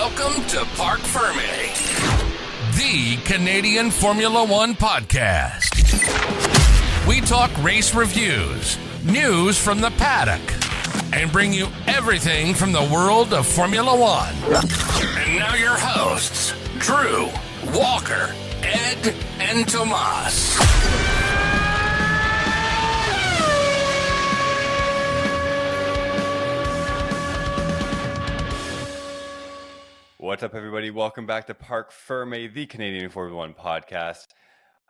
Welcome to Parc Ferm, the Canadian Formula One podcast. We talk race reviews, news from the paddock, and bring you everything from the world of Formula One. And now your hosts, Drew, Walker, Ed, and Tomas. What's up, everybody? Welcome back to Parc Ferm, the Canadian Formula One podcast.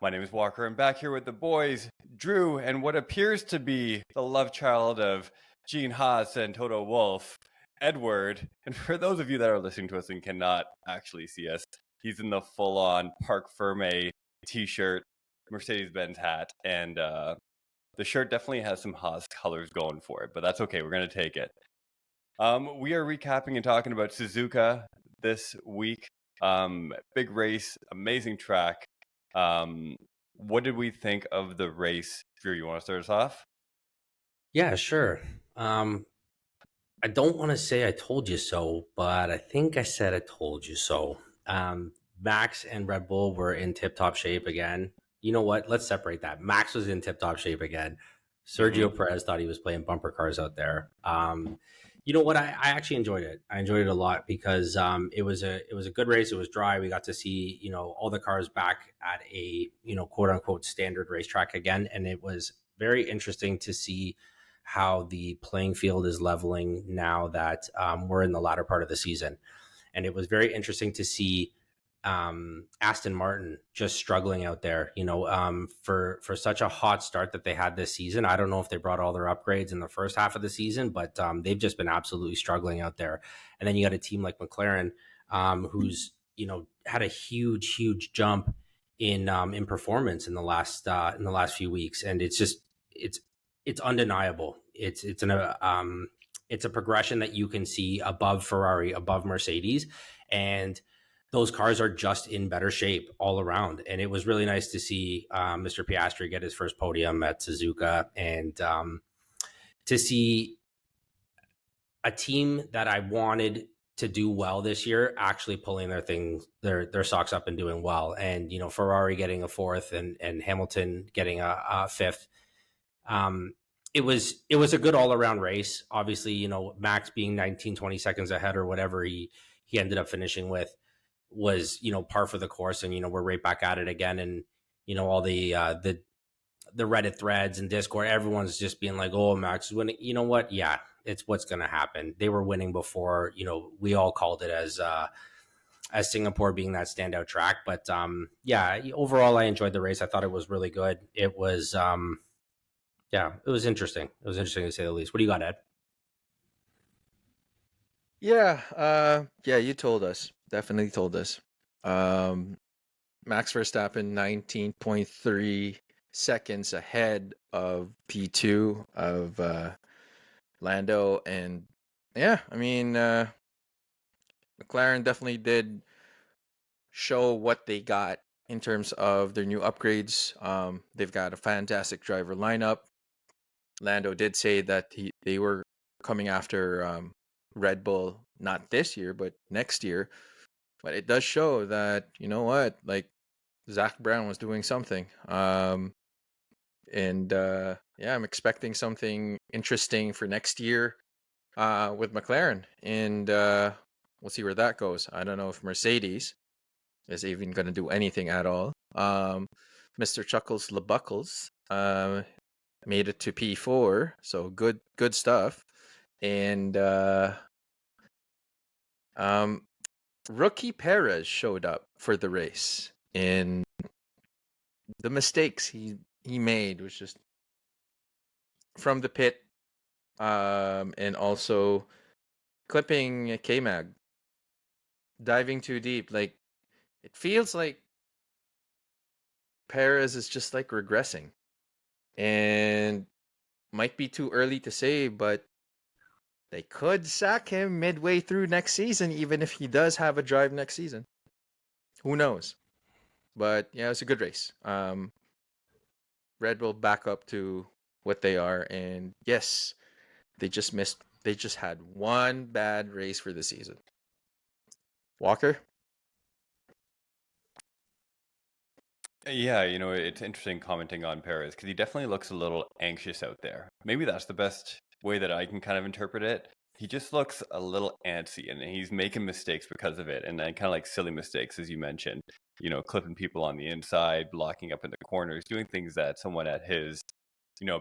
My name is Walker. I'm back here with the boys, Drew, and what appears to be the love child of Gene Haas and Toto Wolff, Edward. And for those of you that are listening to us and cannot actually see us, he's in the full-on Parc Ferm t-shirt, Mercedes-Benz hat, and the shirt definitely has some Haas colors going for it, but that's okay. We're going to take it. We are recapping and talking about Suzuka this week. Big race, amazing track. What did we think of the race? Drew, you want to start us off? Yeah, sure. I don't want to say I told you so, but I think I said I told you so. Max and Red Bull were in tip-top shape again. You know what? Let's separate that. Max was in tip-top shape again. Sergio Perez thought he was playing bumper cars out there. You know what? I actually enjoyed it. I enjoyed it a lot because it was a good race. It was dry. We got to see, all the cars back at a, quote unquote standard racetrack again. And it was very interesting to see how the playing field is leveling now that we're in the latter part of the season. And it was very interesting to see Aston Martin just struggling out there, for such a hot start that they had this season. I don't know if they brought all their upgrades in the first half of the season, but they've just been absolutely struggling out there. And then you got a team like McLaren, who's, had a huge jump in performance in the last few weeks. And it's just, it's undeniable. It's a progression that you can see above Ferrari, above Mercedes, and those cars are just in better shape all around. And it was really nice to see Mr. Piastri get his first podium at Suzuka, and to see a team that I wanted to do well this year actually pulling their socks up and doing well. And, Ferrari getting a fourth and Hamilton getting a fifth. It was a good all around race. Obviously, Max being 19-20 seconds ahead or whatever he ended up finishing with was, par for the course. And, we're right back at it again. And, all the Reddit threads and Discord, everyone's just being like, oh, Max is winning. You know what? Yeah, it's what's going to happen. They were winning before, we all called it as Singapore being that standout track. But yeah, overall, I enjoyed the race. I thought it was really good. It was, it was interesting. It was interesting to say the least. What do you got, Ed? Yeah, you told us. Definitely told us. Max Verstappen 19.3 seconds ahead of P2 of Lando. And yeah, I mean, McLaren definitely did show what they got in terms of their new upgrades. They've got a fantastic driver lineup. Lando did say that they were coming after Red Bull, not this year, but next year. But it does show that, like Zach Brown was doing something. I'm expecting something interesting for next year with McLaren. And we'll see where that goes. I don't know if Mercedes is even going to do anything at all. Mr. Chuckles LeBuckles made it to P4, so good stuff. And Rookie Perez showed up for the race, and the mistakes he made was just from the pit, and also clipping K-Mag, diving too deep. Like, it feels like Perez is just like regressing, and might be too early to say, but they could sack him midway through next season, even if he does have a drive next season. Who knows? But yeah, it's a good race. Red Bull back up to what they are, and yes, they just had one bad race for the season. Walker? Yeah, it's interesting commenting on Perez because he definitely looks a little anxious out there. Maybe that's the best way that I can kind of interpret it. He just looks a little antsy and he's making mistakes because of it. And then kind of like silly mistakes, as you mentioned, clipping people on the inside, blocking up in the corners, doing things that someone at his,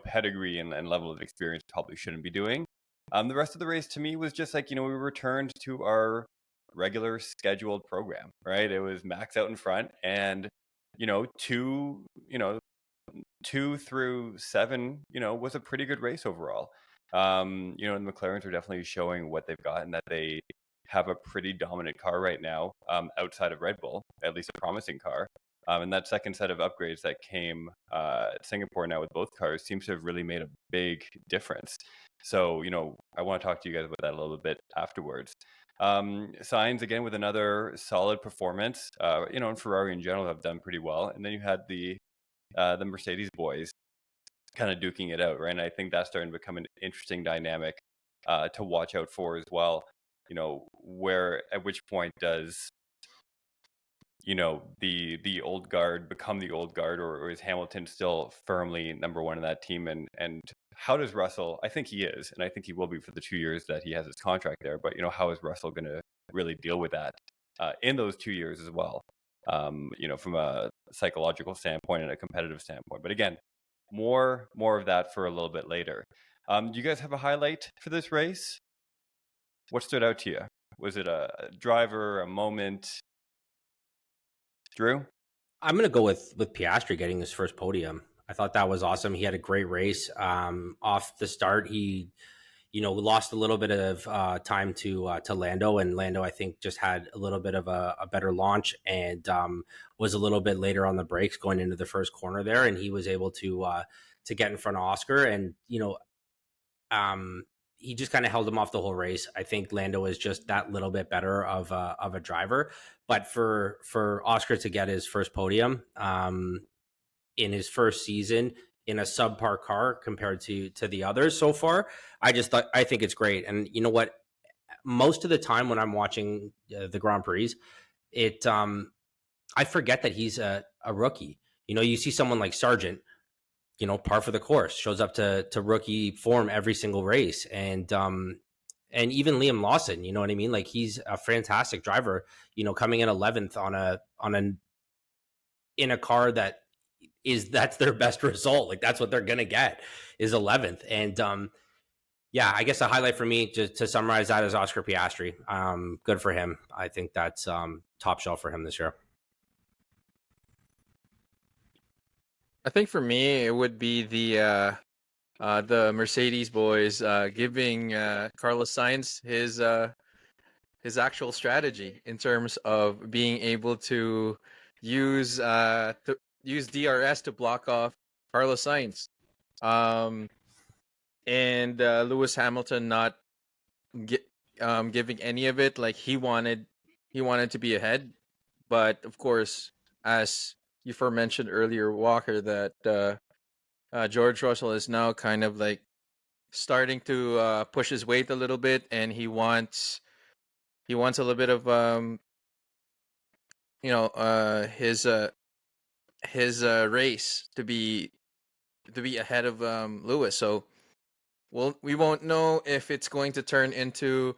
pedigree and level of experience probably shouldn't be doing. The rest of the race to me was just like, we returned to our regular scheduled program, right? It was Max out in front and you know, two, you know, 2 through 7, was a pretty good race overall. And the McLarens are definitely showing what they've got and that they have a pretty dominant car right now, outside of Red Bull, at least a promising car. And that second set of upgrades that came at Singapore now with both cars seems to have really made a big difference. So, I want to talk to you guys about that a little bit afterwards. Sainz again with another solid performance. And Ferrari in general have done pretty well. And then you had the Mercedes boys kind of duking it out, right? And I think that's starting to become an interesting dynamic to watch out for as well. Where at which point does the old guard become the old guard, or is Hamilton still firmly number one in that team? And how does Russell? I think he is, and I think he will be for the 2 years that he has his contract there. But how is Russell going to really deal with that in those 2 years as well? From a psychological standpoint and a competitive standpoint. But again, more of that for a little bit later. Do you guys have a highlight for this race? What stood out to you? Was it a driver, a moment? Drew? I'm going to go with Piastri getting his first podium. I thought that was awesome. He had a great race. Off the start, he lost a little bit of time to Lando, and Lando, I think, just had a little bit of a better launch and was a little bit later on the brakes going into the first corner there, and he was able to get in front of Oscar, and he just kind of held him off the whole race. I think Lando is just that little bit better of a driver, but for Oscar to get his first podium in his first season in a subpar car compared to the others so far, I think it's great. And you know what? Most of the time when I'm watching the Grand Prix, I forget that he's a rookie. You see someone like Sargent, par for the course, shows up to rookie form every single race, and even Liam Lawson, you know what I mean? Like, he's a fantastic driver, coming in 11th in a car that's their best result. Like, that's what they're gonna get is 11th. And yeah, I guess a highlight for me to summarize that is Oscar Piastri. Good for him. I think that's top shelf for him this year. I think for me it would be the Mercedes boys giving Carlos Sainz his actual strategy in terms of being able to use DRS to block off Carlos Sainz, and Lewis Hamilton not giving any of it. Like, he wanted to be ahead, but of course, as you mentioned earlier, Walker, that George Russell is now kind of like starting to push his weight a little bit, and he wants a little bit of his race to be ahead of Lewis. So we won't know if it's going to turn into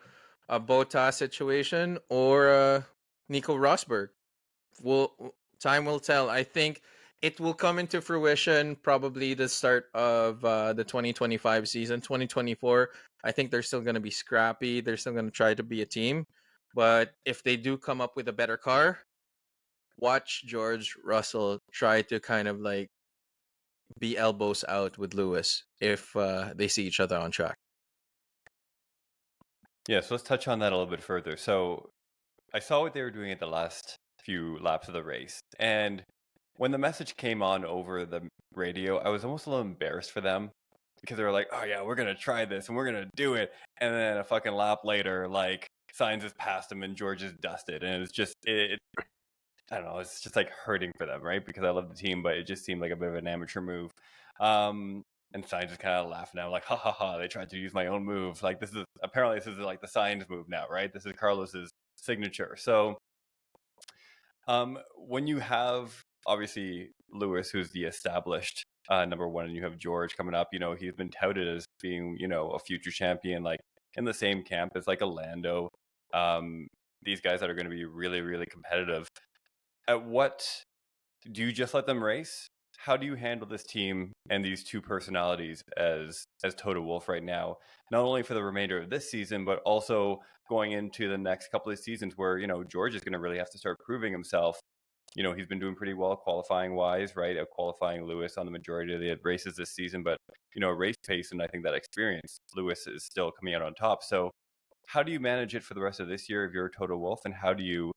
a Bottas situation or Nico Rosberg. Time will tell. I think it will come into fruition probably the start of the 2025 season. 2024, I think they're still going to be scrappy. They're still going to try to be a team. But if they do come up with a better car, watch George Russell try to kind of like be elbows out with Lewis if they see each other on track. Yeah, so let's touch on that a little bit further. So I saw what they were doing at the last few laps of the race, and when the message came on over the radio, I was almost a little embarrassed for them because they were like, "Oh yeah, we're gonna try this and we're gonna do it," and then a fucking lap later, like, Sainz has passed him and George is dusted, and it's just I don't know, it's just like hurting for them, right? Because I love the team, but it just seemed like a bit of an amateur move. And Sainz just kind of laughing now, like, ha ha ha, they tried to use my own move. Like, this is like the Sainz move now, right? This is Carlos's signature. So when you have obviously Lewis, who's the established number one, and you have George coming up, he's been touted as being, a future champion, like in the same camp as like a Lando. These guys that are going to be really, really competitive. At what do you just let them race? How do you handle this team and these two personalities as Toto Wolff right now, not only for the remainder of this season, but also going into the next couple of seasons where, George is going to really have to start proving himself. He's been doing pretty well qualifying wise, right? Qualifying Lewis on the majority of the races this season, but, race pace and I think that experience, Lewis is still coming out on top. So how do you manage it for the rest of this year if you're Toto Wolff, and how do you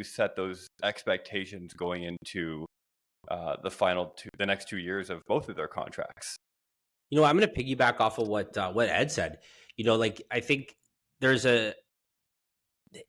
set those expectations going into the next 2 years of both of their contracts? I'm going to piggyback off of what Ed said. I think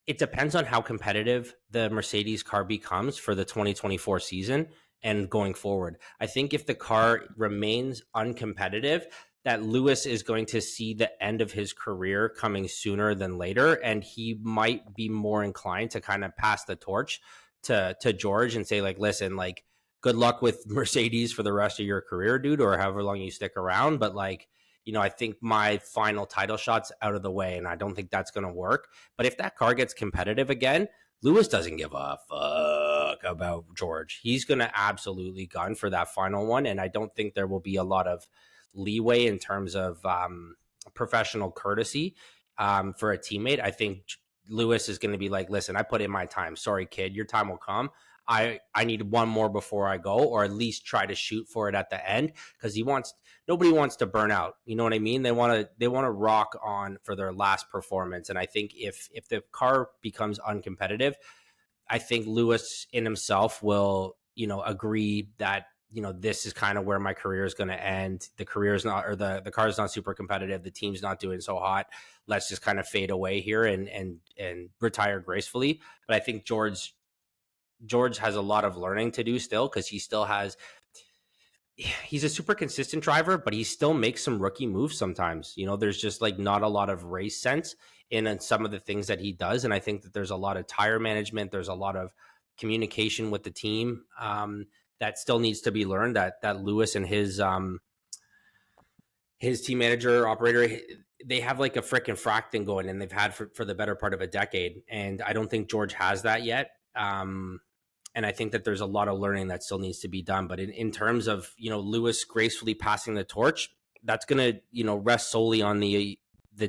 it depends on how competitive the Mercedes car becomes for the 2024 season and going forward. I think if the car remains uncompetitive, that Lewis is going to see the end of his career coming sooner than later, and he might be more inclined to kind of pass the torch to George and say, like, listen, like, good luck with Mercedes for the rest of your career, dude, or however long you stick around. But like, I think my final title shot's out of the way, and I don't think that's going to work. But if that car gets competitive again, Lewis doesn't give a fuck about George. He's going to absolutely gun for that final one, and I don't think there will be a lot of leeway in terms of professional courtesy for a teammate. I think Lewis is going to be like, listen, I put in my time. Sorry, kid, your time will come. I need one more before I go, or at least try to shoot for it at the end, because nobody wants to burn out. You know what I mean? They want to rock on for their last performance. And I think if the car becomes uncompetitive, I think Lewis in himself will, agree that, this is kind of where my career is going to end. The career is not, or the car is not super competitive. The team's not doing so hot. Let's just kind of fade away here and retire gracefully. But I think George has a lot of learning to do still, because he's a super consistent driver, but he still makes some rookie moves sometimes. There's just like not a lot of race sense in some of the things that he does. And I think that there's a lot of tire management. There's a lot of communication with the team that still needs to be learned, that Lewis and his team manager operator, they have like a frickin' frack thing going, and they've had for the better part of a decade. And I don't think George has that yet. And I think that there's a lot of learning that still needs to be done. But in terms of, Lewis gracefully passing the torch, that's going to, rest solely on the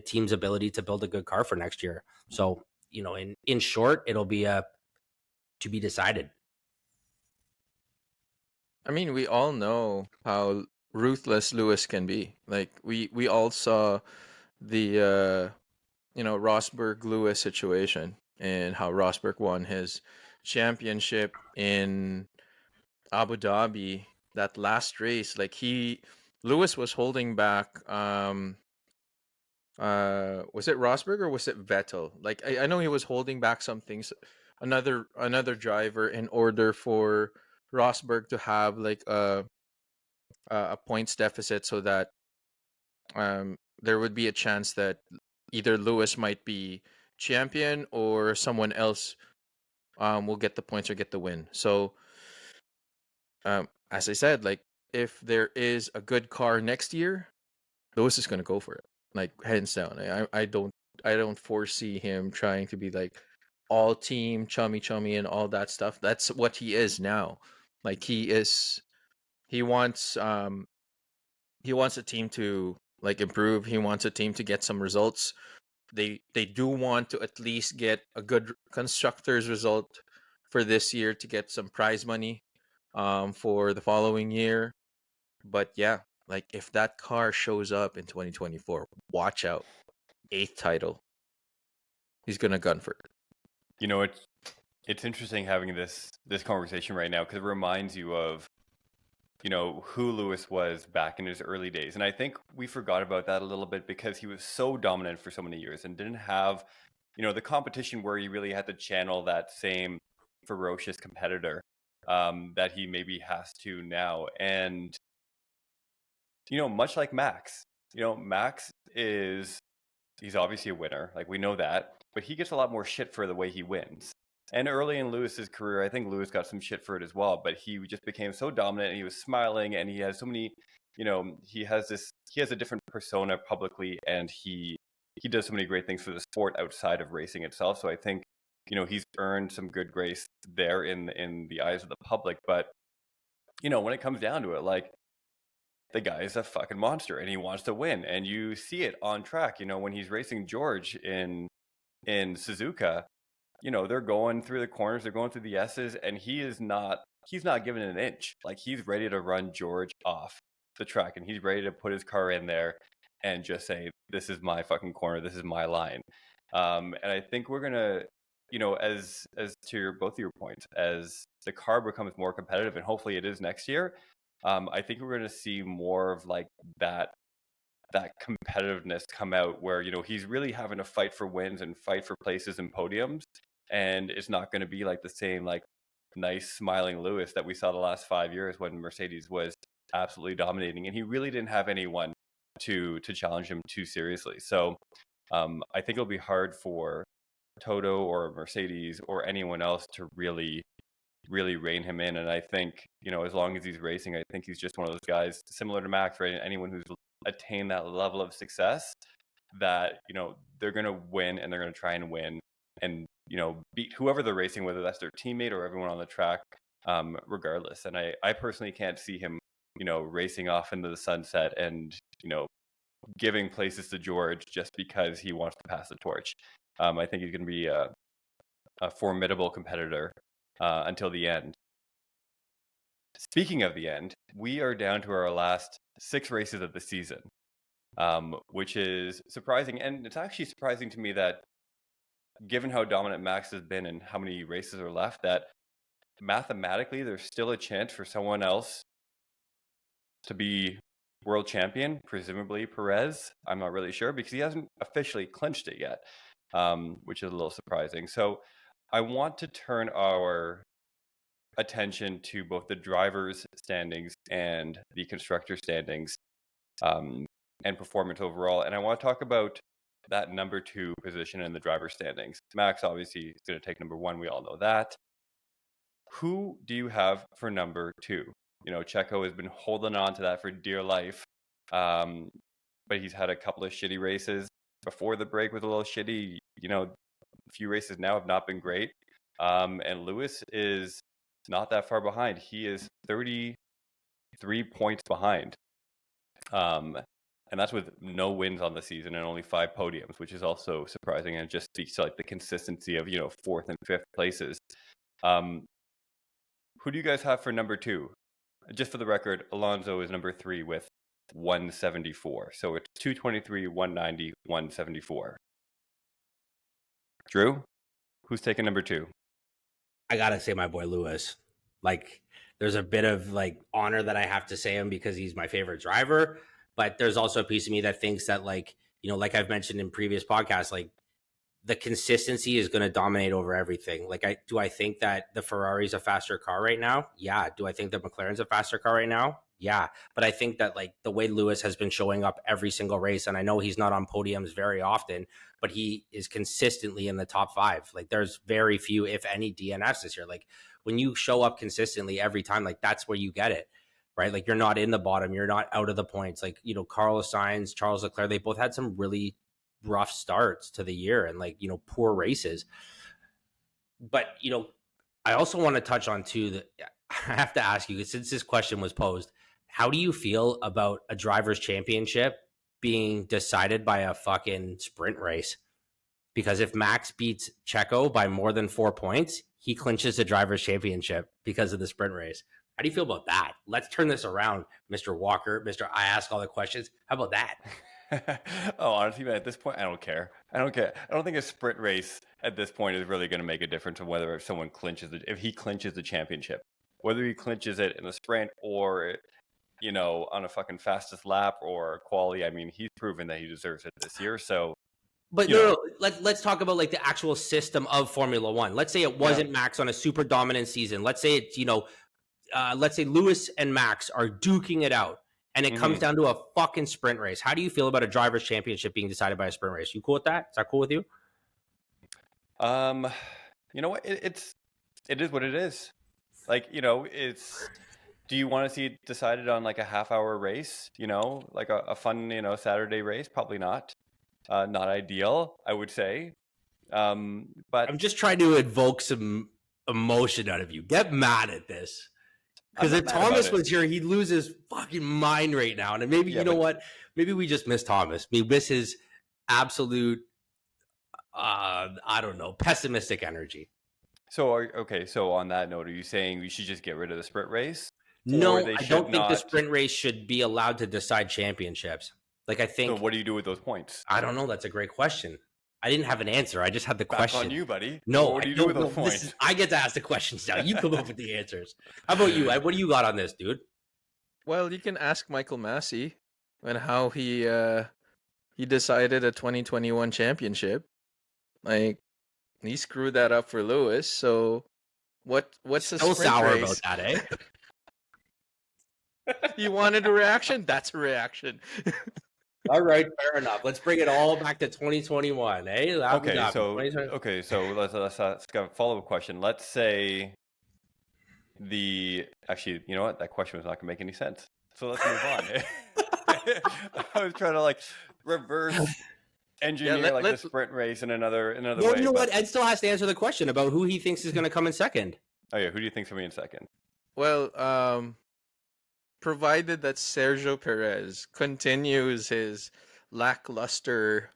team's ability to build a good car for next year. So, in short, it'll be to be decided. I mean, we all know how ruthless Lewis can be. Like, we all saw the Rosberg Lewis situation, and how Rosberg won his championship in Abu Dhabi, that last race. Like, Lewis was holding back was it Rosberg or was it Vettel? Like, I know he was holding back some things, another driver, in order for Rosberg to have like a points deficit, so that there would be a chance that either Lewis might be champion or someone else will get the points or get the win. So as I said, like, if there is a good car next year, Lewis is going to go for it, like, hands down. I don't foresee him trying to be like all team chummy and all that stuff. That's what he is now. Like, he wants a team to like improve. He wants a team to get some results. They do want to at least get a good constructors result for this year to get some prize money for the following year. But yeah, like, if that car shows up in 2024, watch out. 8th title. He's gonna gun for it. It's interesting having this conversation right now, because it reminds you of who Lewis was back in his early days. And I think we forgot about that a little bit, because he was so dominant for so many years and didn't have the competition where he really had to channel that same ferocious competitor that he maybe has to now. And much like Max, he's obviously a winner, like, we know that. but he gets a lot more shit for the way he wins. And early in Lewis's career, I think Lewis got some shit for it as well, but he just became so dominant, and he was smiling, and he has so many, he has a different persona publicly, and he does so many great things for the sport outside of racing itself. So I think, he's earned some good grace there in the eyes of the public. But, when it comes down to it, like, the guy is a fucking monster, and he wants to win, and you see it on track. When he's racing George in Suzuka, they're going through the corners, they're going through the S's, and he's not giving it an inch. Like, he's ready to run George off the track, and he's ready to put his car in there and just say, this is my fucking corner, this is my line. And I think we're gonna, as to both of your points, as the car becomes more competitive, and hopefully it is next year, I think we're gonna see more of like that competitiveness come out, where he's really having to fight for wins and fight for places and podiums, and it's not going to be like the same like nice smiling Lewis that we saw the last 5 years when Mercedes was absolutely dominating, and he really didn't have anyone to challenge him too seriously. So I think it'll be hard for Toto or Mercedes or anyone else to really rein him in. And I think, as long as he's racing, I think he's just one of those guys similar to Max, right? Anyone who's attained that level of success, that they're going to win, and they're going to try and win, and beat whoever they're racing, whether that's their teammate or everyone on the track, regardless. And I personally can't see him racing off into the sunset and giving places to George just because he wants to pass the torch. I think he's going to be a formidable competitor until the end. Speaking of the end, we are down to our last 6 races of the season, which is surprising. And it's actually surprising to me that, given how dominant Max has been and how many races are left, that mathematically there's still a chance for someone else to be world champion, presumably Perez. I'm not really sure, because he hasn't officially clinched it yet, which is a little surprising. So I want to turn our attention to both the drivers' standings and the constructor standings, and performance overall. And I want to talk about that number 2 position in the driver standings. Max obviously is going to take number 1. We all know that. Who do you have for number 2? Checo has been holding on to that for dear life, but he's had a couple of shitty races. Before the break was a little shitty. A few races now have not been great. And Lewis is not that far behind. He is 33 points behind. And that's with no wins on the season and only 5 podiums, which is also surprising, and it just speaks to like the consistency of 4th and 5th places. Who do you guys have for number 2? Just for the record, Alonso is number 3 with 174. So it's 223, 190, 174. Drew, who's taking number 2? I gotta say my boy Lewis. Like, there's a bit of like honor that I have to say him because he's my favorite driver. But there's also a piece of me that thinks that, like, like I've mentioned in previous podcasts, like, the consistency is going to dominate over everything. Like, do I think that the Ferrari's a faster car right now? Yeah. Do I think that McLaren's a faster car right now? Yeah. But I think that, like, the way Lewis has been showing up every single race, and I know he's not on podiums very often, but he is consistently in the top 5. Like, there's very few, if any, DNFs this year. Like, when you show up consistently every time, like, that's where you get it. Right? Like, you're not in the bottom. You're not out of the points. Like, Carlos Sainz, Charles Leclerc, they both had some really rough starts to the year and, like, poor races. But, I also want to touch on too that I have to ask you, since this question was posed, how do you feel about a driver's championship being decided by a fucking sprint race? Because if Max beats Checo by more than 4 points, he clinches the driver's championship because of the sprint race. How do you feel about that? Let's turn this around, Mr. Walker. I ask all the questions. How about that? Oh, honestly, man, at this point, I don't care. I don't think a sprint race at this point is really going to make a difference on whether someone clinches it, if he clinches the championship, whether he clinches it in a sprint or, on a fucking fastest lap or quali. I mean, he's proven that he deserves it this year. So, but let's talk about like the actual system of Formula One. Let's say it wasn't Max on a super dominant season. Let's say it's, let's say Lewis and Max are duking it out, and it comes down to a fucking sprint race. How do you feel about a driver's championship being decided by a sprint race? You cool with that? Is that cool with you? You know what? It is what it is. Like, it's. Do you want to see it decided on like a half-hour race? Like a fun, Saturday race? Probably not. Not ideal, I would say. But I'm just trying to evoke some emotion out of you. Get mad at this. Because if Thomas was here, he'd lose his fucking mind right now. And maybe, what? Maybe we just miss Thomas. We miss his absolute, I don't know, pessimistic energy. So, so on that note, are you saying we should just get rid of the sprint race? No, I don't think the sprint race should be allowed to decide championships. Like, I think. So what do you do with those points? I don't know. That's a great question. I didn't have an answer. I just had the question. Back on you, buddy. No, what do you do with those points? I get to ask the questions now. You come up with the answers. How about you? What do you got on this, dude? Well, you can ask Michael Massey and how he decided a 2021 championship. Like, he screwed that up for Lewis. So what's the so sprint sour race? about that, eh? You wanted a reaction? That's a reaction. All right, fair enough. Let's bring it all back to 2021, eh? Okay, so let's ask a follow-up question. Let's say actually, you know what? That question was not going to make any sense. So let's move on. I was trying to like reverse engineer the sprint race in another way. You know what? Ed still has to answer the question about who he thinks is going to come in second. Oh yeah, who do you think's going to be in second? Well, provided that Sergio Perez continues his lackluster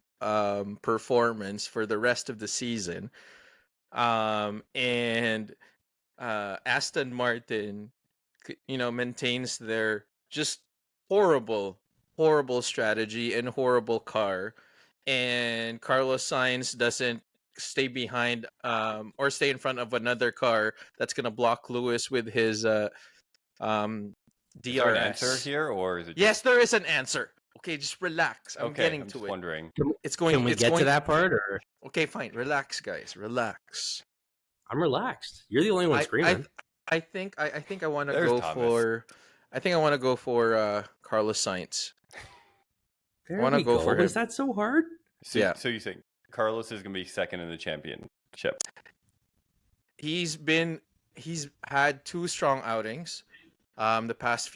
performance for the rest of the season, and Aston Martin, maintains their just horrible strategy and horrible car, and Carlos Sainz doesn't stay behind or stay in front of another car that's going to block Lewis with his DRS. Is there an answer here, or is it? Yes, there is an answer. Okay, just relax. I'm getting to it. Wondering. Can we get to that part, or? Okay, fine. Relax, guys. Relax. I'm relaxed. You're the only one screaming. I think I want to go for. I think I want to go for Carlos Sainz. I want to go for him. Is that so hard? So you think Carlos is going to be second in the championship? He's had two strong outings. The past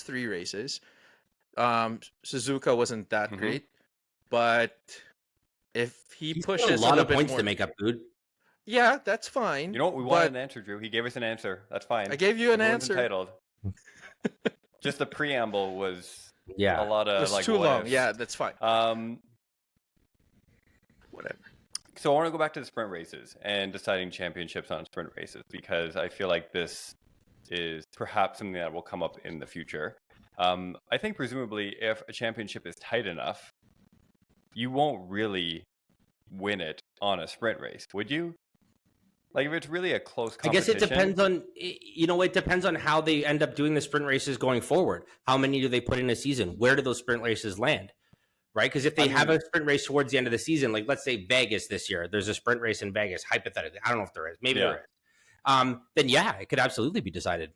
3 races. Suzuka wasn't that great, but if he's pushes a lot of points to make up, dude. Yeah, that's fine. You know what? We wanted an answer, Drew. He gave us an answer. That's fine. I gave you an answer. Entitled. Just the preamble was a lot of it was too long. Yeah, that's fine. Whatever. So I want to go back to the sprint races and deciding championships on sprint races, because I feel like this is perhaps something that will come up in the future. I think presumably if a championship is tight enough, you won't really win it on a sprint race, would you? Like if it's really a close competition. I guess it depends on, it depends on how they end up doing the sprint races going forward. How many do they put in a season? Where do those sprint races land? Right? Because if they have a sprint race towards the end of the season, like let's say Vegas this year, there's a sprint race in Vegas, hypothetically. I don't know if there is. Maybe there is. Then it could absolutely be decided.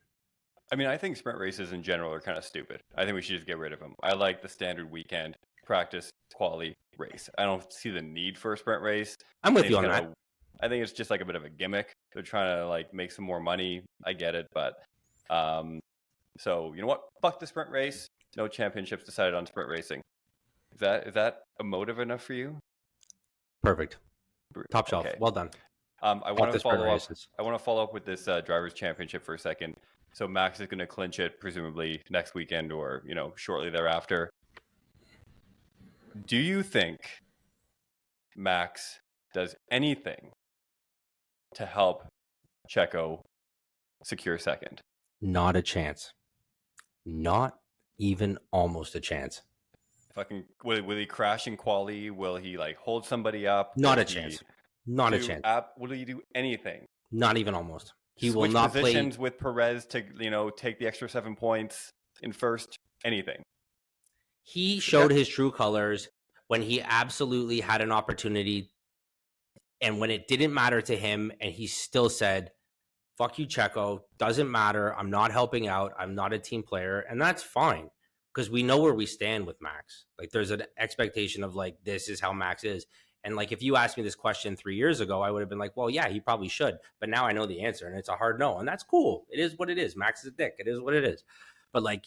I mean, I think sprint races in general are kind of stupid. I think we should just get rid of them. I like the standard weekend practice quality race. I don't see the need for a sprint race. I'm with you on that. I think it's just like a bit of a gimmick. They're trying to like make some more money. I get it, but so you know what? Fuck the sprint race. No championships decided on sprint racing. Is that emotive enough for you? Perfect. Top shelf. Okay. Well done. I want to follow up with this drivers' championship for a second. So Max is going to clinch it presumably next weekend or shortly thereafter. Do you think Max does anything to help Checo secure second? Not a chance. Not even almost a chance. Will he crash in quali? Will he like hold somebody up? Not a chance. Not a chance. Will he do anything? Not even almost. He Switch will not positions play with Perez to take the extra 7 points in first. Anything. He showed his true colors when he absolutely had an opportunity, and when it didn't matter to him, and he still said, "Fuck you, Checo. Doesn't matter. I'm not helping out. I'm not a team player," and that's fine because we know where we stand with Max. Like, there's an expectation of like this is how Max is, And like, if you asked me this question 3 years ago, I would have been like, well, yeah, he probably should. But now I know the answer, and it's a hard no. And that's cool. It is what it is. Max is a dick. It is what it is. But like,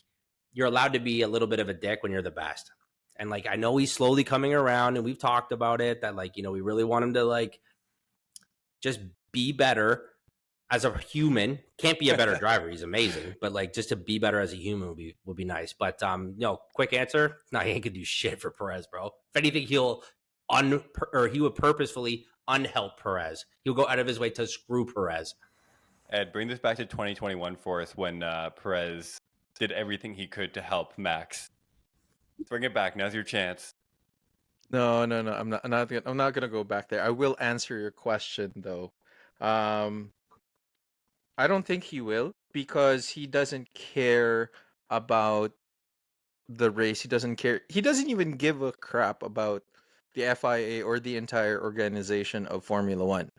you're allowed to be a little bit of a dick when you're the best. And like, I know he's slowly coming around, and we've talked about it, that like, we really want him to like just be better as a human. Can't be a better driver. He's amazing. But like, just to be better as a human would be nice. But quick answer. No, he ain't gonna do shit for Perez, bro. If anything, he would purposefully unhelp Perez. He'll go out of his way to screw Perez. Ed, bring this back to 2021 for us, when Perez did everything he could to help Max. Bring it back. Now's your chance. No. I'm not gonna go back there. I will answer your question though. I don't think he will, because he doesn't care about the race. He doesn't care. He doesn't even give a crap about the FIA or the entire organization of Formula One.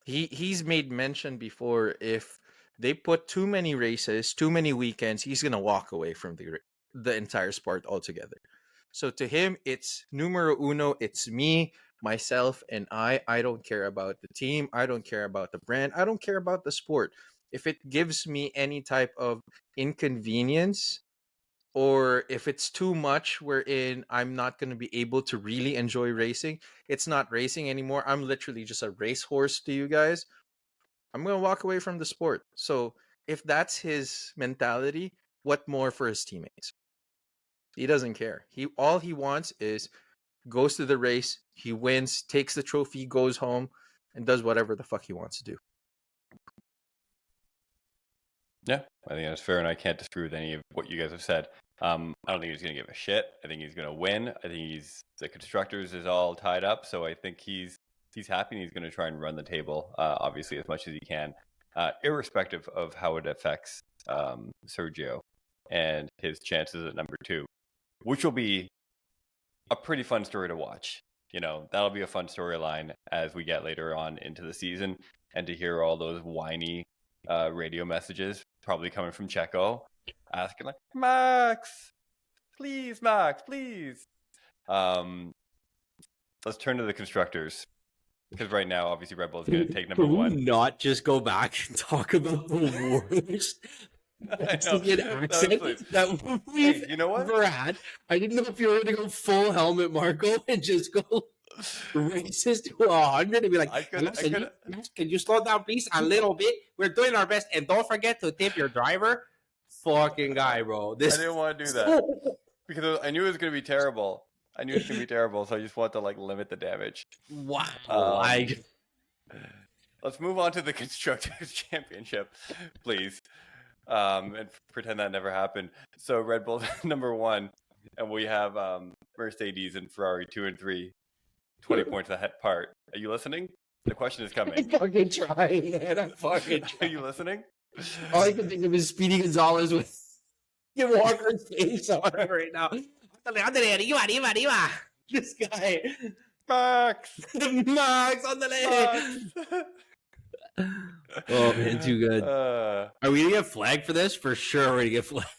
He's made mention before, if they put too many races, too many weekends, he's gonna walk away from the entire sport altogether. So to him, it's numero uno. It's me, myself, and I. I don't care about the team. I don't care about the brand. I don't care about the sport. If it gives me any type of inconvenience, or if it's too much wherein I'm not going to be able to really enjoy racing, it's not racing anymore. I'm literally just a racehorse to you guys. I'm going to walk away from the sport. So if that's his mentality, what more for his teammates? He doesn't care. All he wants is goes to the race, he wins, takes the trophy, goes home, and does whatever the fuck he wants to do. Yeah, I think that's fair, and I can't disagree with any of what you guys have said. I don't think he's going to give a shit. I think he's going to win. I think the constructors is all tied up, so I think he's happy, and he's going to try and run the table, obviously, as much as he can, irrespective of how it affects Sergio and his chances at number 2, which will be a pretty fun story to watch. That'll be a fun storyline as we get later on into the season, and to hear all those whiny radio messages probably coming from Checo asking like, Max, please. Let's turn to the constructors, because right now obviously Red Bull is going to take number 1. Not just go back and talk about the worst Mexican accent that we've ever had. I didn't know if you were going to go full helmet Marco and just go racist to 100 and be like, can you slow down please a little bit? We're doing our best, and don't forget to tip your driver. Fucking guy, bro. I didn't want to do that because I knew it was going to be terrible. So I just want to like limit the damage. Wow. Let's move on to the Constructors Championship, please, and pretend that never happened. So Red Bull number 1, and we have Mercedes and Ferrari 2 and 3, 20 points apart. Are you listening? The question is coming. I'm fucking trying, man. I'm fucking trying. Are you listening? All I can think of is Speedy Gonzalez with Walker's face on it right now. This guy. Max on the leg. Oh, man, too good. Are we going to get flagged for this? For sure we're going to get flagged.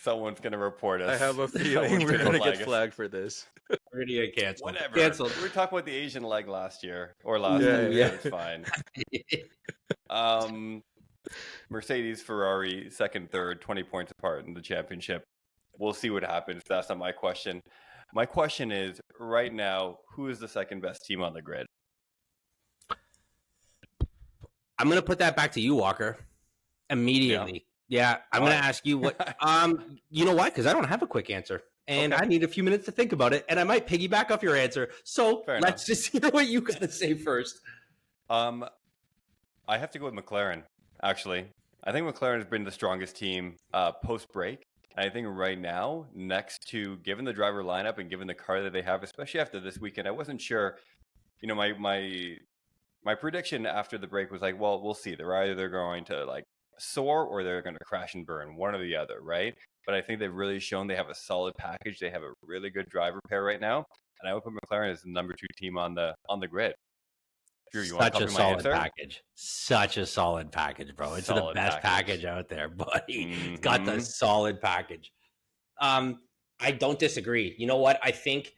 Someone's going to report us. I have a feeling we're going to get flagged for this. We're going to get canceled. Whatever. Canceled. We were talking about the Asian leg last year. Or last year. Yeah. It's fine. Mercedes, Ferrari, second, third, 20 points apart in the championship. We'll see what happens. That's not my question. My question is, right now, who is the second best team on the grid? I'm going to put that back to you, Walker, immediately. Yeah, I'm going to ask you what. You know why? Because I don't have a quick answer, and I need a few minutes to think about it, and I might piggyback off your answer. So let's just hear what you got to say first. I have to go with McLaren, actually. I think McLaren has been the strongest team post-break. And I think right now, next to, given the driver lineup and given the car that they have, especially after this weekend, I wasn't sure. My prediction after the break was like, well, we'll see. They're going to like soar or they're going to crash and burn, one or the other, right? But I think they've really shown they have a solid package. They have a really good driver pair right now, and I would put McLaren as the number 2 team on the grid. Drew, you Such a solid package. Such a solid package, bro. It's the best package out there, buddy. Mm-hmm. It's got the solid package. I don't disagree. You know what? I think,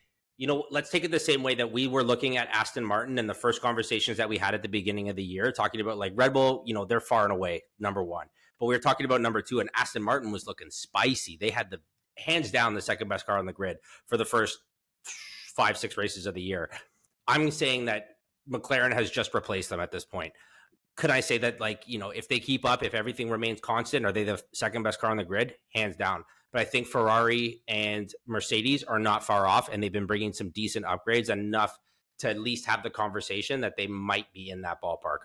let's take it the same way that we were looking at Aston Martin and the first conversations that we had at the beginning of the year, talking about like Red Bull, they're far and away number one. But we were talking about number two, and Aston Martin was looking spicy. They had hands down the second best car on the grid for the first 5-6 races of the year. I'm saying that McLaren has just replaced them at this point. Could I say that, like, if they keep up, if everything remains constant, are they the second best car on the grid? Hands down. But I think Ferrari and Mercedes are not far off, and they've been bringing some decent upgrades, enough to at least have the conversation that they might be in that ballpark.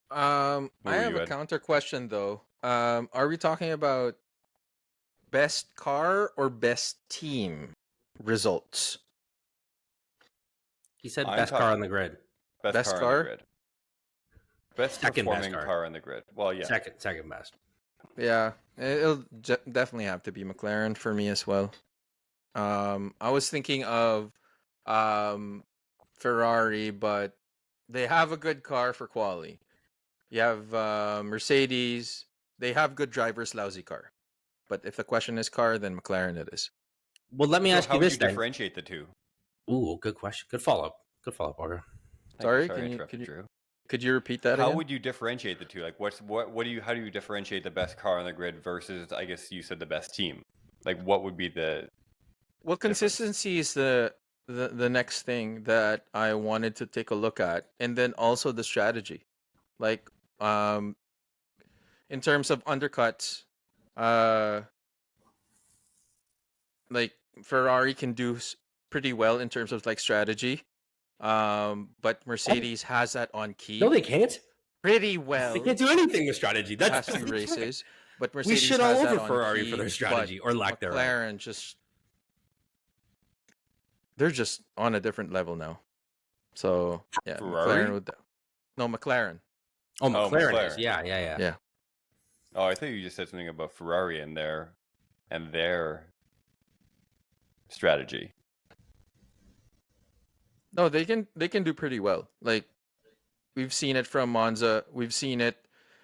I have a counter question though. Are we talking about best car or best team results? He said best car on the grid. Best car? On the grid. Best second performing best car on the grid. Well, yeah. Second best. Yeah, it'll definitely have to be McLaren for me as well. I was thinking of Ferrari, but they have a good car for quali. You have Mercedes. They have good drivers, lousy car. But if the question is car, then McLaren it is. Well, let me ask you this then. How would you differentiate the two? Ooh, good question. Good follow-up. Walker. Sorry, could you repeat that? How would you differentiate the two? Like, how do you differentiate the best car on the grid versus, I guess you said, the best team? Like, what would be the? Well, consistency is the next thing that I wanted to take a look at, and then also the strategy, like in terms of undercuts, like Ferrari can do pretty well in terms of like strategy. But Mercedes has that on key. No, they can't. Pretty well. They can't do anything with strategy. That's past few races. But we Mercedes shit has all over that on Ferrari key, for their strategy or lack thereof. McLaren they're just on a different level now. So yeah, Ferrari? McLaren. Oh, McLaren is. Yeah. Oh, I thought you just said something about Ferrari and their strategy. No, they can do pretty well. Like we've seen it from Monza. We've seen it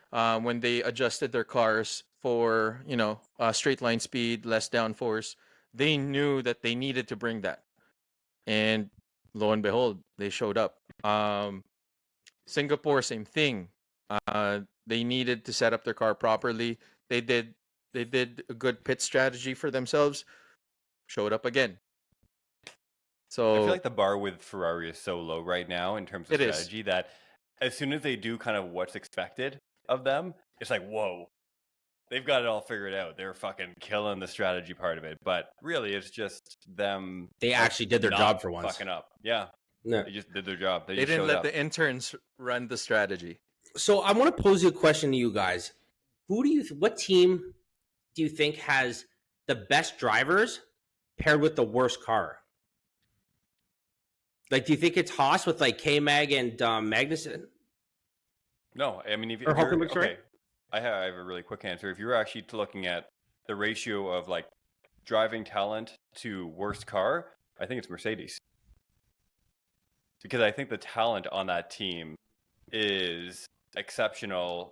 when they adjusted their cars for straight line speed, less downforce. They knew that they needed to bring that, and lo and behold, they showed up. Singapore, same thing. They needed to set up their car properly. They did a good pit strategy for themselves. Showed up again. So I feel like the bar with Ferrari is so low right now in terms of strategy that as soon as they do kind of what's expected of them, it's like, whoa, they've got it all figured out. They're fucking killing the strategy part of it. But really, it's just them. They actually did their job for once. Fucking up. Yeah. No. They just did their job. They didn't let the interns run the strategy. So I want to pose you a question to you guys. What team do you think has the best drivers paired with the worst car? Like, do you think it's Haas with like K-Mag and Magnussen? No, I mean, okay, I have a really quick answer. If you're actually looking at the ratio of like driving talent to worst car, I think it's Mercedes. Because I think the talent on that team is exceptional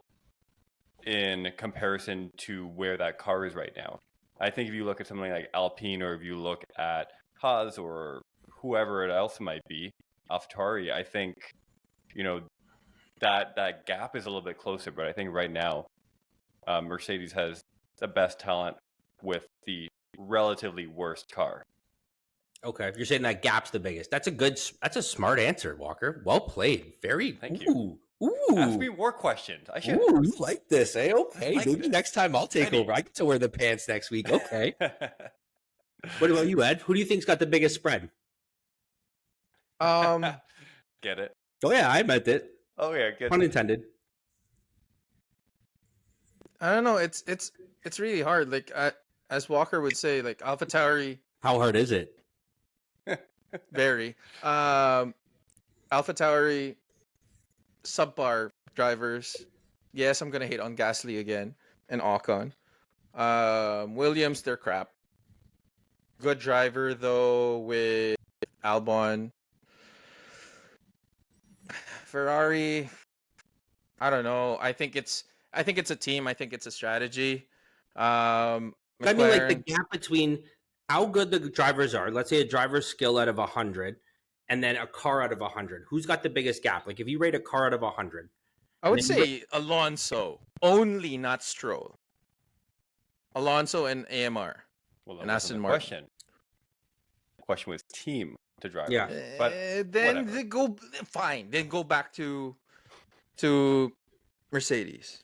in comparison to where that car is right now. I think if you look at something like Alpine, or if you look at Haas or whoever else might be, AlphaTauri, I think, that gap is a little bit closer. But I think right now, Mercedes has the best talent with the relatively worst car. Okay, if you're saying that gap's the biggest, that's a smart answer, Walker. Well played. Thank you. Ooh. Ask me more questions. I should. Ooh, you like this, eh? Okay, maybe next time I'll take over. I get to wear the pants next week. Okay. What about you, Ed? Who do you think's got the biggest spread? Get it? Oh yeah, I meant it. Oh yeah, pun intended. I don't know. It's really hard. Like as Walker would say, like AlphaTauri. How hard is it? Very. AlphaTauri, subpar drivers. Yes, I'm gonna hate on Gasly again and Ocon. Williams, they're crap. Good driver though with Albon. Ferrari, I don't know. I think it's a team. I think it's a strategy. I mean, like the gap between how good the drivers are. Let's say a driver's skill out of 100 and then a car out of 100. Who's got the biggest gap? Like if you rate a car out of 100. I would say Alonso, only not Stroll. Alonso and AMR. Well, And that wasn't Aston the Martin. question. The question was team to drive. Yeah. But Then whatever. they go fine. Then go back to Mercedes.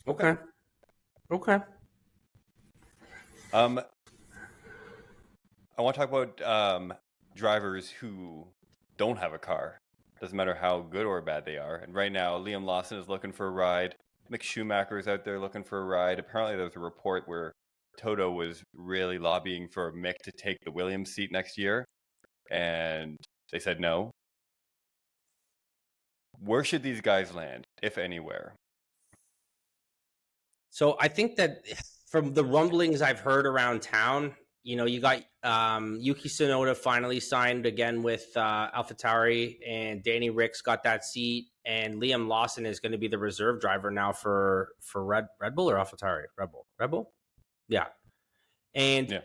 Okay. I want to talk about drivers who don't have a car. Doesn't matter how good or bad they are. And right now, Liam Lawson is looking for a ride. Mick Schumacher is out there looking for a ride. Apparently, there was a report where Toto was really lobbying for Mick to take the Williams seat next year, and they said no. Where should these guys land, if anywhere? So I think that from the rumblings I've heard around town, you got Yuki Tsunoda finally signed again with AlphaTauri, and Danny Rick's got that seat, and Liam Lawson is going to be the reserve driver now for Red Bull or AlphaTauri? Red Bull? Yeah. And Yeah.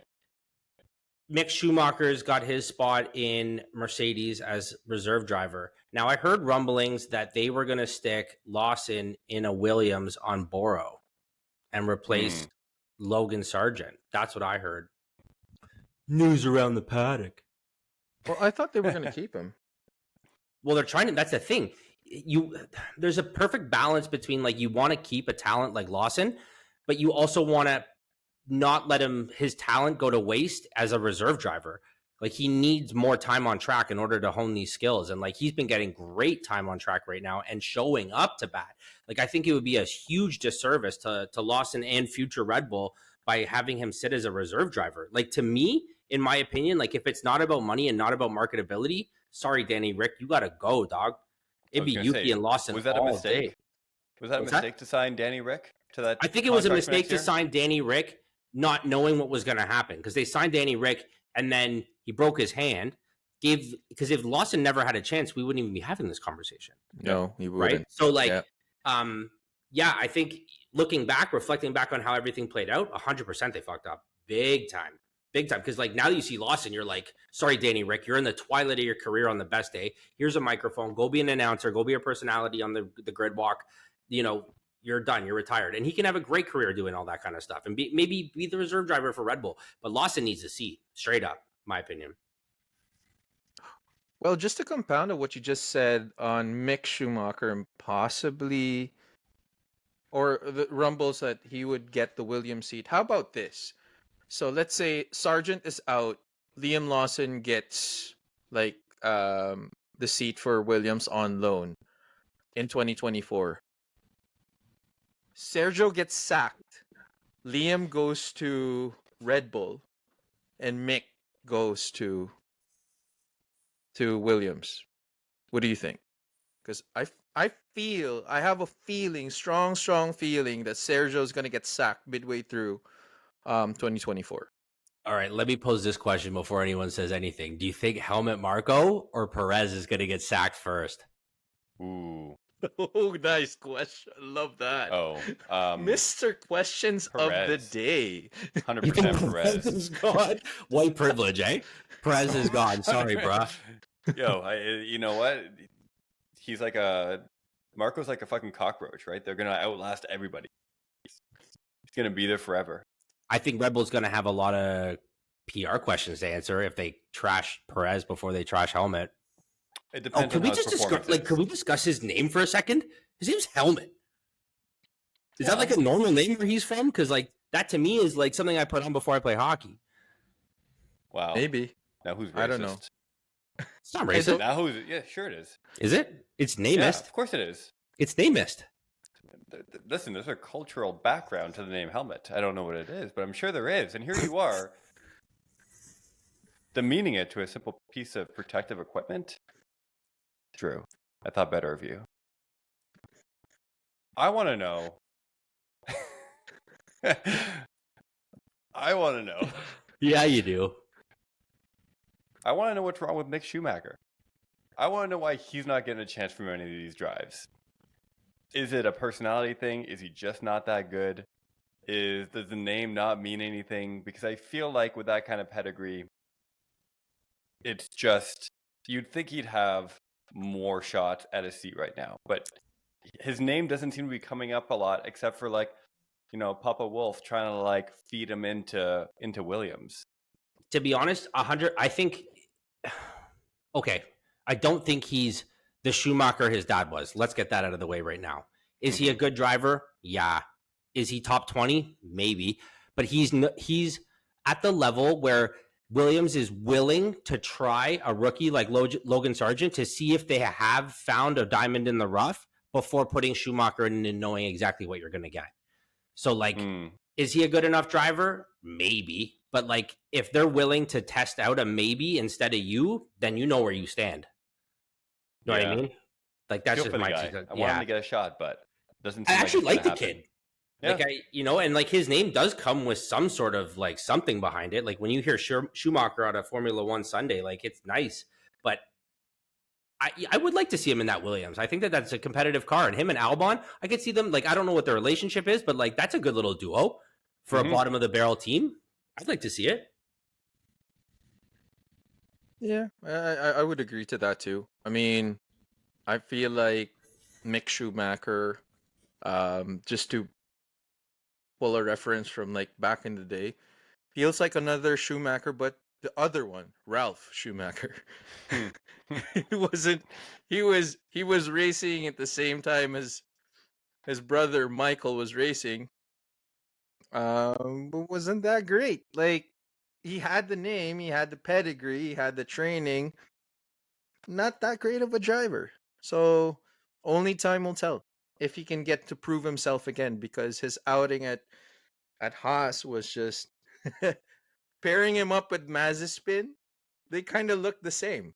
Mick Schumacher's got his spot in Mercedes as reserve driver. Now, I heard rumblings that they were going to stick Lawson in a Williams on Boro and replace Logan Sargent. That's what I heard. News around the paddock. Well, I thought they were going to keep him. Well, they're trying to. That's the thing. There's a perfect balance between like you want to keep a talent like Lawson, but you also want to not let his talent go to waste as a reserve driver. Like he needs more time on track in order to hone these skills. And like he's been getting great time on track right now and showing up to bat. Like I think it would be a huge disservice to Lawson and future Red Bull by having him sit as a reserve driver. Like to me, in my opinion, like if it's not about money and not about marketability, sorry, Danny Rick, you got to go, dog. It'd be Yuki and Lawson was that a all mistake? day. Was that a mistake to sign Danny Rick to that? I think it was a contract for mistake next to year? sign Danny Rick, not knowing what was going to happen, because they signed Danny Rick and then he broke his hand. Because if Lawson never had a chance, we wouldn't even be having this conversation. No, he wouldn't. Right? So like, Yeah. I think looking back, reflecting back on how everything played out, 100% they fucked up big time. Because like now you see Lawson, you're like, sorry, Danny Rick, you're in the twilight of your career on the best day. Here's a microphone. Go be an announcer. Go be a personality on the grid walk. You're done. You're retired. And he can have a great career doing all that kind of stuff and maybe be the reserve driver for Red Bull. But Lawson needs a seat, straight up, my opinion. Well, just to compound on what you just said on Mick Schumacher and possibly, or the rumbles that he would get the Williams seat. How about this? So let's say Sargent is out, Liam Lawson gets like the seat for Williams on loan in 2024. Sergio gets sacked. Liam goes to Red Bull, and Mick goes to Williams. What do you think? Because I have a feeling, strong feeling that Sergio's going to get sacked midway through 2024. All right, let me pose this question before anyone says anything. Do you think Helmut Marko or Perez is going to get sacked first? Ooh. Oh, nice question. I love that. Oh, Mr. Questions Perez. of the day. 100% Perez. is gone. White privilege, eh? Perez is gone. Sorry, bruh. Yo, you know what? He's like Marco's like a fucking cockroach, right? They're gonna outlast everybody. He's gonna be there forever. I think Red Bull's going to have a lot of PR questions to answer if they trash Perez before they trash Helmut. It depends on how his performance is. Can we discuss his name for a second? His name's Helmut. Is that like a normal name where he's from? Because like that to me is like something I put on before I play hockey. Wow. Maybe. Now who's racist? I don't know. It's not racist. Now who's? Yeah, sure it is. Is it? It's Yeah, namist. of course it is. It's namist. Listen, there's a cultural background to the name helmet. I don't know what it is, but I'm sure there is. And here you are, demeaning it to a simple piece of protective equipment. Drew, I thought better of you. I want to know. I want to know. Yeah, you do. I want to know what's wrong with Mick Schumacher. I want to know why he's not getting a chance from any of these drives. Is it a personality thing? Is he just not that good? does the name not mean anything? Because I feel like with that kind of pedigree, it's just, you'd think he'd have more shots at a seat right now, but his name doesn't seem to be coming up a lot, except for like, Papa Wolf trying to like feed him into Williams. To be honest, 100. I think. Okay, I don't think he's the Schumacher his dad was. Let's get that out of the way right now. Is he a good driver? Yeah. Is he top 20? Maybe. But he's at the level where Williams is willing to try a rookie like Logan Sargent to see if they have found a diamond in the rough before putting Schumacher in and knowing exactly what you're going to get. So, like, is he a good enough driver? Maybe. But, like, if they're willing to test out a maybe instead of you, then you know where you stand. You know what I mean? Like, that's just my... I want him to get a shot, but doesn't seem I actually like the happen. kid. Yeah. Like, and like his name does come with some sort of like something behind it. Like when you hear Schumacher on a Formula One Sunday, like it's nice, but I would like to see him in that Williams. I think that's a competitive car, and him and Albon, I could see them. Like, I don't know what their relationship is, but like that's a good little duo for a bottom of the barrel team. I'd like to see it. Yeah, I would agree to that too. I mean, I feel like Mick Schumacher, just to pull a reference from like back in the day, feels like another Schumacher, but the other one, Ralph Schumacher. He was racing at the same time as his brother Michael was racing. But wasn't that great? Like, he had the name, he had the pedigree, he had the training. Not that great of a driver. So only time will tell if he can get to prove himself again, because his outing at Haas was just pairing him up with Mazepin. They kind of look the same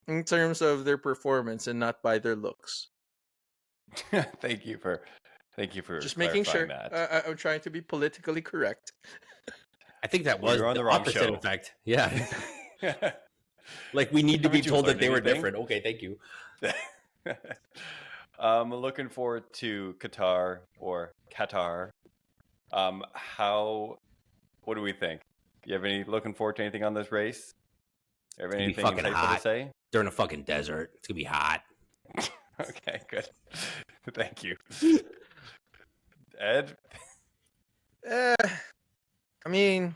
in terms of their performance and not by their looks. Thank you for just making sure that. I'm trying to be politically correct. I think that was on the the wrong opposite show. effect. Yeah. Like we need to be told that they were different. Okay, thank you. Looking forward to Qatar. What do we think? You have any looking forward to anything on this race? Have anything insightful to say? They're in a fucking desert. It's gonna be hot. Okay, good. Thank you. Ed? I mean,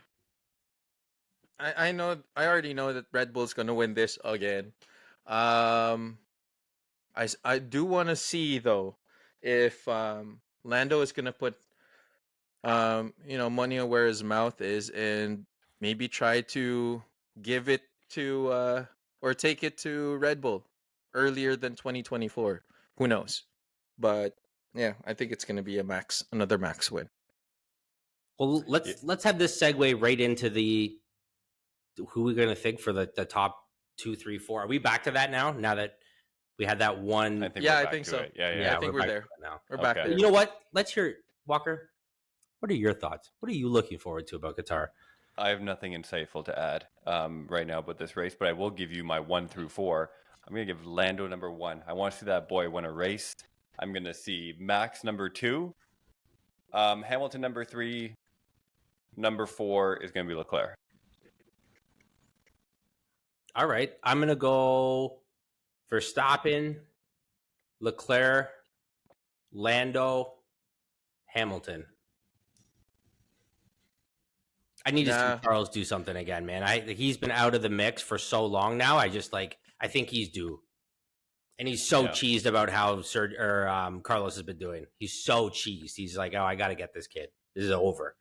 I already know that Red Bull's gonna win this again. I do want to see though if Lando is gonna put money where his mouth is and maybe try to give it to or take it to Red Bull earlier than 2024. Who knows? But yeah, I think it's gonna be another Max win. Well, let's have this segue right into the who we're gonna think for the top 2, 3, 4. Are we back to that now? Now that we had that one, I think so. It. Yeah. I think we're there now. We're back there. You know what? Let's hear Walker. What are your thoughts? What are you looking forward to about Qatar? I have nothing insightful to add right now about this race, but I will give you my 1 through 4. I'm going to give Lando number 1. I want to see that boy win a race. I'm going to see Max number 2, Hamilton number 3, number 4 is going to be Leclerc. All right, I'm going to go Verstappen, Leclerc, Lando, Hamilton. I need to see Charles do something again, man. He's been out of the mix for so long now. I think he's due, and he's so cheesed about how Carlos has been doing. He's so cheesed. He's like, oh, I got to get this kid. This is over.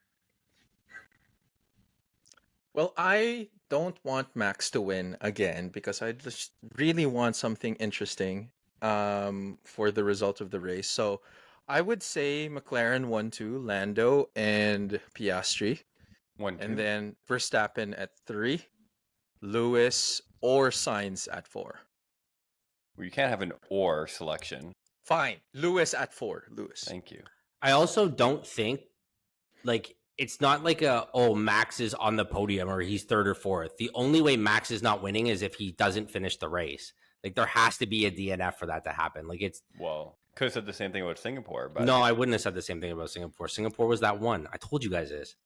Well, I don't want Max to win again because I just really want something interesting for the result of the race. So I would say McLaren 1-2, Lando and Piastri. 1-2. And then Verstappen at 3, Lewis or Sainz at 4. Well, you can't have an or selection. Fine. Lewis at 4. Lewis. Thank you. I also don't think, like, it's not like Max is on the podium or he's 3rd or 4th. The only way Max is not winning is if he doesn't finish the race. Like, there has to be a DNF for that to happen. Like, it's... Well, Could have said the same thing about Singapore, but No, I wouldn't have said the same thing about Singapore. Singapore was that one. I told you guys this.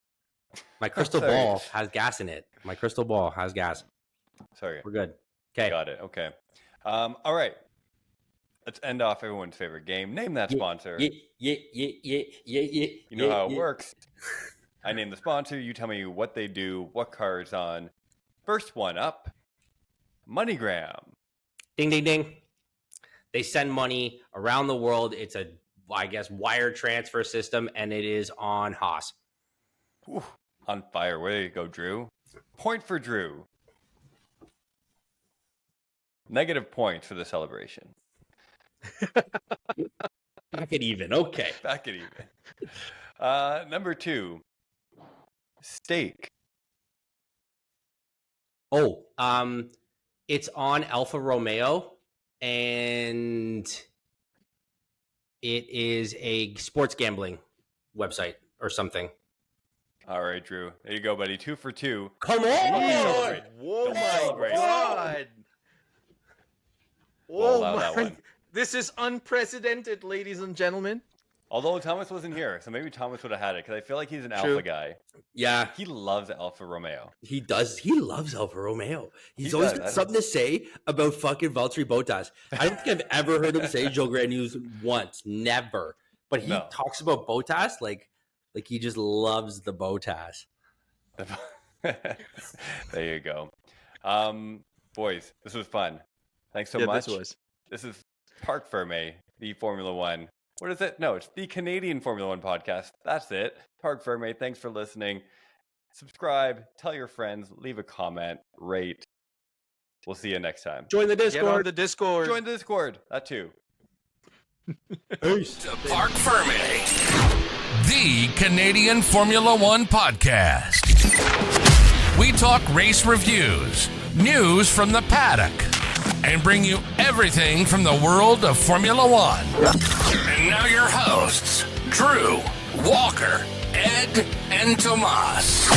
My crystal Sorry. ball has gas in it. My crystal ball has gas. Sorry. We're good. Okay. Got it. Okay. All right. Let's end off everyone's favorite game. Name that sponsor. Yeah. You know how it works. I name the sponsor. You tell me what they do, what car it's on. First one up, MoneyGram. Ding, ding, ding. They send money around the world. It's a, I guess, wire transfer system, and it is on Haas. Whew, on fire. Where you go, Drew? Point for Drew. Negative points for the celebration. Back it even. Okay. Back it even. Number 2, steak. Oh, it's on Alfa Romeo, and it is a sports gambling website or something. All right, Drew. There you go, buddy. 2 for 2. Come Don't on! celebrate. Whoa, Don't my celebrate. God! We'll allow Oh that my! one. This is unprecedented, ladies and gentlemen. Although Thomas wasn't here, so maybe Thomas would have had it because I feel like he's an True. Alpha guy. Yeah, He loves Alfa Romeo. he does. He loves Alfa Romeo. He's He always does. got something to say about fucking Valtteri Bottas. I don't think I've ever heard him say Joe Grand News once. Never. But he No. talks about Bottas like he just loves the Bottas. There you go. Boys, this was fun. Thanks so Yeah, much. this was. This is Parc Ferm, the Formula One. What is it? No, it's the Canadian Formula One podcast. That's it. Parc Ferm, thanks for listening. Subscribe, tell your friends, leave a comment, rate. We'll see you next time. Join the Get on Discord. the Discord. Join the Discord. That too. Peace. To Parc Ferm, the Canadian Formula One podcast. We talk race reviews, news from the paddock, and bring you everything from the world of Formula One. And now your hosts, Drew, Walker, Ed, and Tomas.